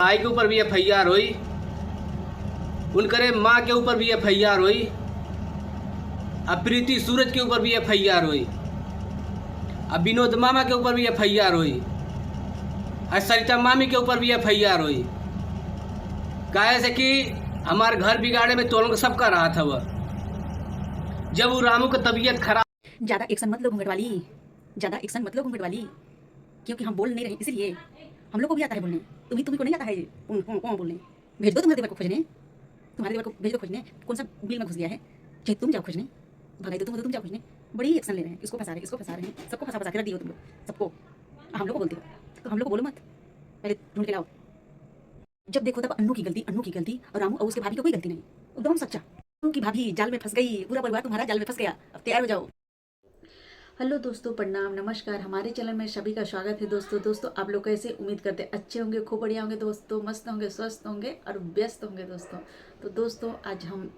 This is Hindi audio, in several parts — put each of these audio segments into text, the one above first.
भाई के ऊपर भी एफआईआर हुई, उनकरे माँ के ऊपर भी एफआईआर हुई, अब प्रीति सूरज के ऊपर भी एफआईआर हुई, अब विनोद मामा के ऊपर भी एफआईआर हुई, और सरिता मामी के ऊपर भी एफआईआर हुई। काहे से कि हमारे घर बिगाड़े में तो लोग सबका रहा था। वह जब वो रामू का तबीयत खराब। ज़्यादा एक्शन मत लो घूंघट वाली, ज़्यादा एक्शन मत लो घूंघट वाली, क्योंकि हम बोल नहीं रहे इसलिए। हम लोग को भी आता है बोलने, तुम्ही को नहीं आता है कौन बोलने। भेज दो तुम्हारे देवर को खोजने, तुम्हारे देवर को भेज दो खोजने। कौन सा बिल में घुस गया है, चाहे तुम जाओ खोजने, भगाई दो तुम जाओ खोजने। बड़ी एक्शन ले रहे हैं, इसको फंसा रहे हैं, सबको फंसा के रख दिए तुम लोग सबको। हम लोग को बोलते हो तो हम लोग को बोलो मत, पहले ढूंढ के लाओ। जब देखो तब अन्नू की गलती और रामू और उसके भाभी को कोई गलती नहीं, एकदम सच्चा। अन्नू की भाभी जाल में फंस गई, पूरा परिवार तुम्हारा जाल में फंस गया, अब तैयार हो जाओ। हेलो दोस्तों, प्रणाम, नमस्कार। हमारे चैनल में सभी का स्वागत है दोस्तों आप लोग कैसे, उम्मीद करते अच्छे होंगे, खूब बढ़िया होंगे दोस्तों, मस्त होंगे, स्वस्थ होंगे और व्यस्त होंगे दोस्तों। तो दोस्तों आज हम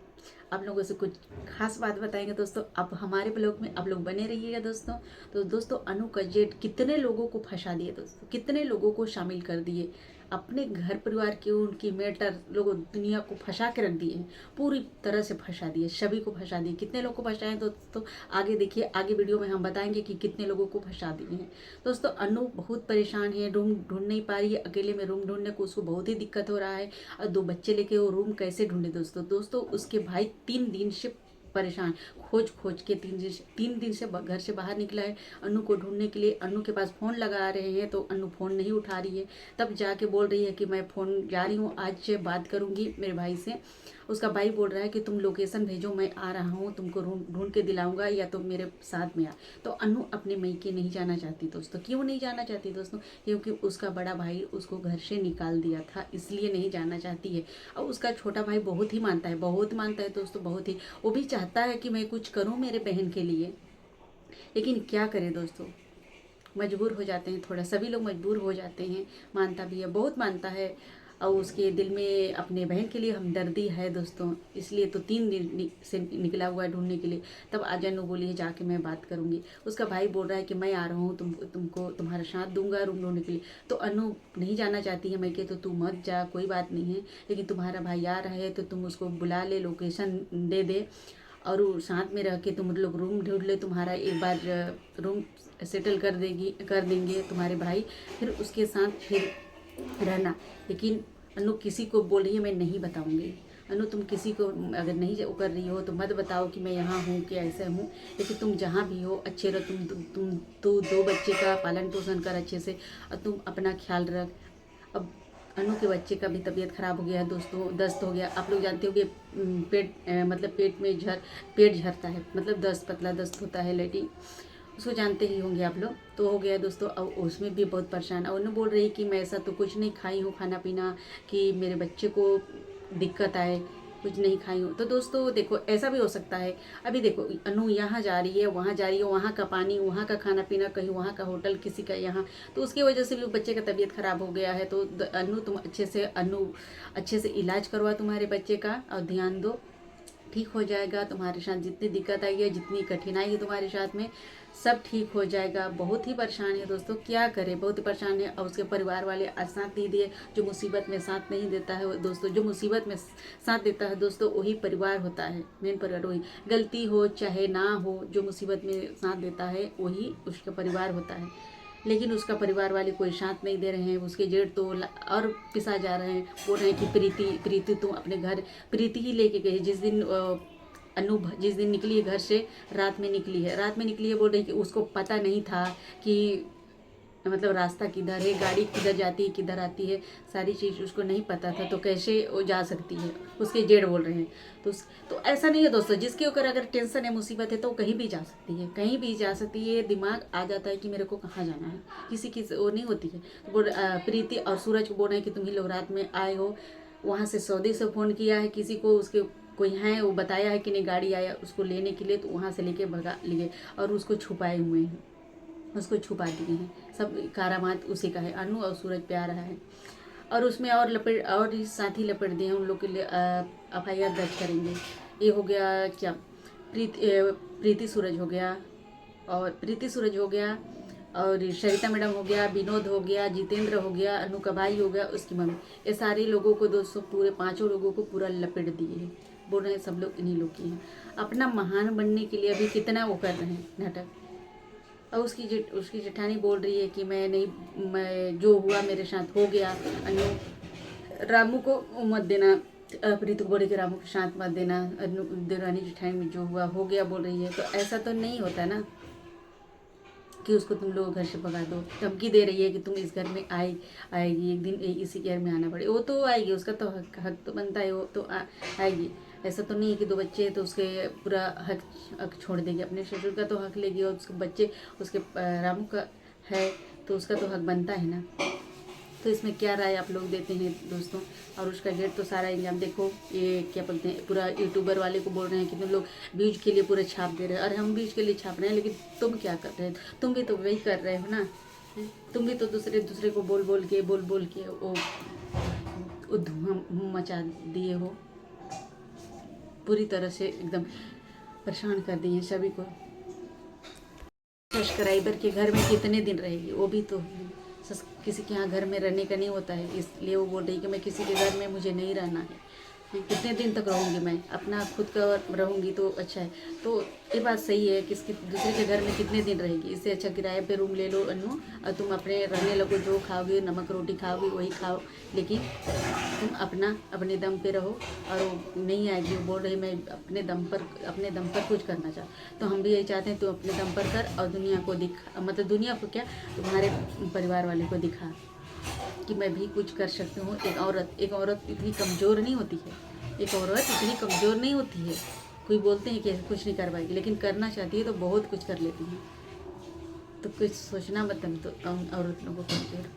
आप लोगों से कुछ खास बात बताएंगे दोस्तों। अब हमारे ब्लॉग में आप लोग बने रहिएगा दोस्तों। तो दोस्तों अनु का जेठ कितने लोगों को फंसा दिए दोस्तों, कितने लोगों को शामिल कर दिए अपने घर परिवार के, उनकी मैटर लोगों दुनिया को फंसा के रख दिए हैं, पूरी तरह से फंसा दिए, सभी को फंसा दिए। कितने लोगों को फंसाए दोस्तों आगे देखिए, आगे वीडियो में हम बताएंगे कि कितने लोगों को फंसा दिए हैं दोस्तों। अनु बहुत परेशान है, रूम ढूंढ नहीं पा रही है, अकेले में रूम ढूंढने को उसको बहुत ही दिक्कत हो रहा है। और 2 बच्चे लेके वो रूम कैसे ढूंढे दोस्तों उसके भाई 3 दिन से परेशान, खोज के 3 दिन से घर से बाहर निकला है अनु को ढूंढने के लिए। अनु के पास फ़ोन लगा रहे हैं तो अनु फ़ोन नहीं उठा रही है, तब जाके बोल रही है कि मैं फ़ोन जा रही हूँ, आज से बात करूँगी मेरे भाई से। उसका भाई बोल रहा है कि तुम लोकेशन भेजो, मैं आ रहा हूँ, तुमको ढूंढ के दिलाऊंगा या तुम मेरे साथ में आ। तो अनु अपने मैके नहीं जाना चाहती दोस्तों। क्यों नहीं जाना चाहती दोस्तों? क्योंकि उसका बड़ा भाई उसको घर से निकाल दिया था, इसलिए नहीं जाना चाहती है। और उसका छोटा भाई बहुत ही मानता है, दोस्तों, बहुत ही। वो भी चाहता है कि मैं कुछ करूँ मेरे बहन के लिए, लेकिन क्या करें दोस्तों, मजबूर हो जाते हैं, थोड़ा सभी लोग मजबूर हो जाते हैं। मानता भी है, बहुत मानता है, और उसके दिल में अपने बहन के लिए हमदर्दी है दोस्तों, इसलिए तो 3 दिन से निकला हुआ है ढूंढने के लिए। तब आजानु बोली है जाके मैं बात करूंगी। उसका भाई बोल रहा है कि मैं आ रहा हूँ, तुमको तुम्हारा साथ दूंगा रूम ढूंढने के लिए। तो अनु नहीं जाना चाहती है, मैं के तो तू मत जा, कोई बात नहीं है, लेकिन तुम्हारा भाई आ रहा है तो तुम उसको बुला ले, लोकेशन दे दे और साथ में रह के तुम लोग रूम ढूंढ ले। तुम्हारा एक बार रूम सेटल कर देंगे तुम्हारे भाई, फिर उसके साथ फिर रहना। लेकिन अनु किसी को बोल रही है मैं नहीं बताऊंगी। अनु तुम किसी को अगर नहीं कर रही हो तो मत बताओ कि मैं यहाँ हूँ कि ऐसे हूँ, लेकिन तुम जहाँ भी हो अच्छे रहो। तुम तो 2 बच्चे का पालन पोषण कर अच्छे से, और तुम अपना ख्याल रख। अब अनु के बच्चे का भी तबीयत खराब हो गया है दोस्तों, दस्त हो गया। आप लोग जानते हो कि मतलब पेट झरता है, मतलब दस्त, पतला दस्त होता है, लेटी, उसको जानते ही होंगे आप लोग। तो हो गया दोस्तों, अब उसमें भी बहुत परेशान। और उन्हें बोल रही कि मैं ऐसा तो कुछ नहीं खाई हूँ खाना पीना कि मेरे बच्चे को दिक्कत आए, कुछ नहीं खाई हूँ। तो दोस्तों देखो, ऐसा भी हो सकता है। अभी देखो अनु यहाँ जा रही है, वहाँ जा रही है, वहाँ का पानी, वहाँ का खाना पीना, कहीं वहाँ का होटल, किसी का यहाँ, तो उसकी वजह से भी बच्चे का तबीयत खराब हो गया है। तो अनु तुम अच्छे से इलाज करवा तुम्हारे बच्चे का, और ध्यान दो, ठीक हो जाएगा। तुम्हारे साथ जितनी दिक्कत आई है, जितनी कठिनाई है तुम्हारे साथ में, सब ठीक हो जाएगा। बहुत ही परेशान है दोस्तों, क्या करे, बहुत ही परेशान है। और उसके परिवार वाले आज साथ नहीं दिए। जो मुसीबत में साथ नहीं देता है दोस्तों, जो मुसीबत में साथ देता है दोस्तों, वही परिवार होता है, मेन परिवार वही। गलती हो चाहे ना हो, जो मुसीबत में साथ देता है वही उसका परिवार होता है। लेकिन उसका परिवार वाले कोई साथ नहीं दे रहे हैं, उसके जेठ तो और पिसा जा रहे हैं। बोल रहे हैं कि प्रीति तुम अपने घर, प्रीति ही लेके गई जिस दिन अनु जिस दिन निकली है घर से, रात में निकली है। बोल रही कि उसको पता नहीं था कि मतलब रास्ता किधर है, गाड़ी किधर जाती है, किधर आती है, सारी चीज़ उसको नहीं पता था, तो कैसे वो जा सकती है, उसके जेठ बोल रहे हैं। तो ऐसा नहीं है दोस्तों, जिसके ऊपर अगर टेंशन है, मुसीबत है, तो कहीं भी जा सकती है, कहीं भी जा सकती है। दिमाग आ जाता है कि मेरे को कहाँ जाना है, किसी की वो नहीं होती है। तो प्रीति और सूरज को बोल रहे हैं कि तुम ही लोग रात में आए हो, वहाँ से सऊदी से फ़ोन किया है किसी को, उसके कोई है, वो बताया है कि नहीं, गाड़ी आया उसको लेने के लिए, तो वहाँ से लेके भगा लिए और उसको छुपाए हुए हैं, उसको छुपा दिए हैं। सब कारामात उसी का है, अनु और सूरज पे आ रहा है। और उसमें और साथी लपेट दिए हैं, उन लोग के लिए FIR दर्ज करेंगे। ये हो गया क्या, प्रीति सूरज हो गया, और प्रीति सूरज हो गया, और सरिता मैडम हो गया, विनोद हो गया, जितेंद्र हो गया, अनु का भाई हो गया, उसकी मम्मी, ये सारे लोगों को दोस्तों पूरे 5 लोगों को पूरा लपेट दिए हैं। बोल रहे हैं सब लोग इन्हीं लोग की हैं। अपना महान बनने के लिए अभी कितना वो कर रहे हैं नाटक। और उसकी जेठानी बोल रही है कि मैं जो हुआ मेरे साथ हो गया, अनु रामू को मत देना, प्रीतु बोले कि रामू के साथ मत देना, अनु देवरानी जेठानी में जो हुआ हो गया बोल रही है। तो ऐसा तो नहीं होता ना कि उसको तुम लोग घर से भगा दो। धमकी दे रही है कि तुम इस घर में आएगी एक दिन, इसी घर में आना पड़े। वो तो आएगी, उसका तो हक तो बनता है, वो तो आएगी। ऐसा तो नहीं है कि 2 बच्चे हैं तो उसके पूरा हक छोड़ देगी। अपने ससुर का तो हक लेगी, और उसके बच्चे उसके रामू का है तो उसका तो हक बनता है ना। तो इसमें क्या राय आप लोग देते हैं दोस्तों। और उसका जेठ तो सारा इंजाम देखो, ये क्या बोलते हैं, पूरा यूट्यूबर वाले को बोल रहे हैं कि तुम लोग व्यूज के लिए पूरा छाप दे रहे हो। अरे हम व्यूज के लिए छाप रहे हैं, लेकिन तुम क्या कर रहे हो? तुम भी तो वही कर रहे हो ना। तुम भी तो दूसरे को बोल बोल के वो धुआं मचा दिए हो, पूरी तरह से एकदम परेशान कर दिए सभी को। सब्सक्राइबर के घर में कितने दिन रहेगी, वो भी तो किसी के यहाँ घर में रहने का नहीं होता है, इसलिए वो बोल रही कि मैं किसी के घर में मुझे नहीं रहना है। कितने दिन तक रहूँगी मैं, अपना खुद का रहूँगी तो अच्छा है। तो ये बात सही है कि दूसरे के घर में कितने दिन रहेगी। इससे अच्छा किराए पे रूम ले लो अनु, और तुम अपने रहने लगो, जो खाओगे नमक रोटी खाओगी वही खाओ, लेकिन तुम अपने दम पे रहो। और वो नहीं आएगी, वो बोल रही मैं अपने दम पर कुछ करना चाहूँ। तो हम भी यही चाहते हैं तू अपने दम पर कर, और दुनिया को दिखा, मतलब दुनिया को क्या, तुम्हारे परिवार वाले को दिखा कि मैं भी कुछ कर सकती हूँ। एक औरत इतनी कमज़ोर नहीं होती है, कोई बोलते हैं कि कुछ नहीं कर पाएगी, लेकिन करना चाहती है तो बहुत कुछ कर लेती है। तो कुछ सोचना मत, तो औरत लोगों को कमज़ोर,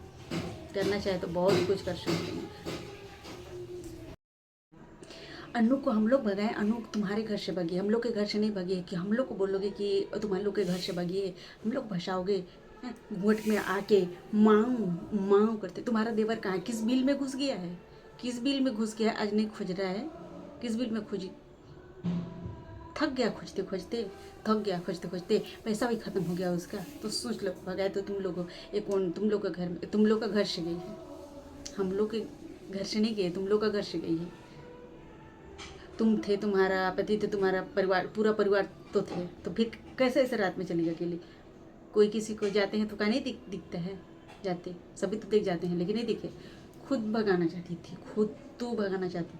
करना चाहे तो बहुत कुछ कर सकती हैं। अनु को हम लोग भगाए, अनु तुम्हारे घर से भगी, हम लोग के घर से नहीं भगी कि हम लोग को बोलोगे कि तुम्हारे लोग के घर से भगी है, हम लोग भसाओगे। घूट में आके माऊ करते। तुम्हारा देवर कहाँ है? किस बिल में घुस गया है? आज नहीं खोज रहा है, किस बिल में खोजी? थक गया खोजते खोजते, पैसा भी खत्म हो गया उसका। तो सोच लो, भगाए तो तुम लोग का घर से गई है, हम लोग के घर से नहीं गए, तुम लोग का घर से गई है। तुम थे, तुम्हारा पति थे, तुम्हारा परिवार, पूरा परिवार तो थे, तो फिर कैसे ऐसे रात में चली अकेली? कोई किसी को जाते हैं तो कहाँ नहीं दिखता है, जाते सभी तो देख जाते हैं, लेकिन नहीं दिखे। खुद भगाना चाहती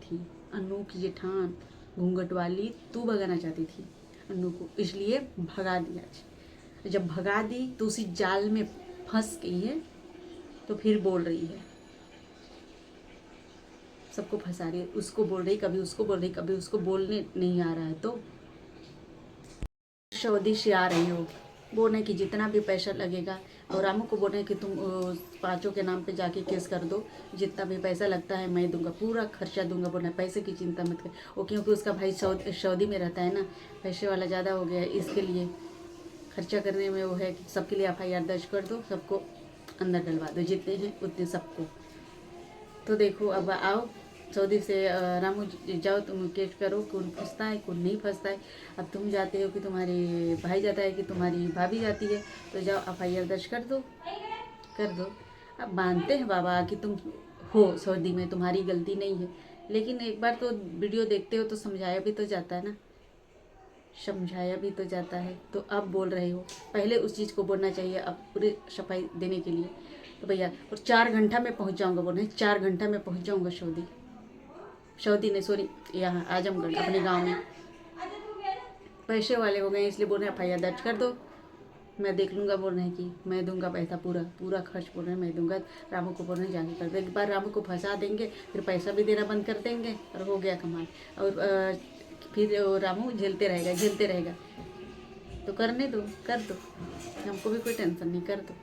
थी अनु की जेठान घूंघट वाली, तू भगाना चाहती थी अनु को, इसलिए भगा दिया। जब भगा दी तो उसी जाल में फंस गई है, तो फिर बोल रही है, सबको फंसा रही है। उसको बोल रही, कभी उसको बोल रही, कभी उसको बोलने नहीं आ रहा है। तो सऊदी से आ रही हो, बोल रहे कि जितना भी पैसा लगेगा, और रामू को बोल रहे कि तुम 5 के नाम पे जाके केस कर दो, जितना भी पैसा लगता है मैं दूंगा, पूरा खर्चा दूंगा। बोल रहे पैसे की चिंता मत कर, वो क्योंकि उसका भाई सऊदी में रहता है ना, पैसे वाला ज़्यादा हो गया है, इसके लिए खर्चा करने में वो है कि सबके लिए FIR दर्ज कर दो, सबको अंदर डलवा दो, जितने हैं उतने सबको। तो देखो अब आओ सऊदी से, रामू जाओ, तुम केस करो, कौन फंसता है कौन नहीं फंसता है। अब तुम जाते हो कि तुम्हारे भाई जाता है कि तुम्हारी भाभी जाती है, तो जाओ FIR दर्ज कर दो। अब मानते हैं बाबा कि तुम हो सऊदी में, तुम्हारी गलती नहीं है, लेकिन एक बार तो वीडियो देखते हो तो समझाया भी तो जाता है। तो अब बोल रहे हो, पहले उस चीज़ को बोलना चाहिए, अब पूरी सफाई देने के लिए। तो भैया, और 4 घंटा में पहुंच जाऊंगा, बोल रहे हैं 4 घंटा में पहुंच जाऊंगा सऊदी नहीं, सॉरी, यहाँ आजमगढ़ अपने गांव में। पैसे वाले हो गए इसलिए बोल रहे हैं FIR दर्ज कर दो, मैं देख लूँगा। बोल रहे हैं कि मैं दूंगा पैसा, पूरा खर्च बोल रहे हैं मैं दूंगा। रामू को बोल रहे हैं जाके कर दो, एक बार रामू को फंसा देंगे, फिर पैसा भी देना बंद कर देंगे, और हो गया कमाल। और फिर रामू झेलते रहेगा। तो करने दो, कर दो, हमको भी कोई टेंशन नहीं, कर दो।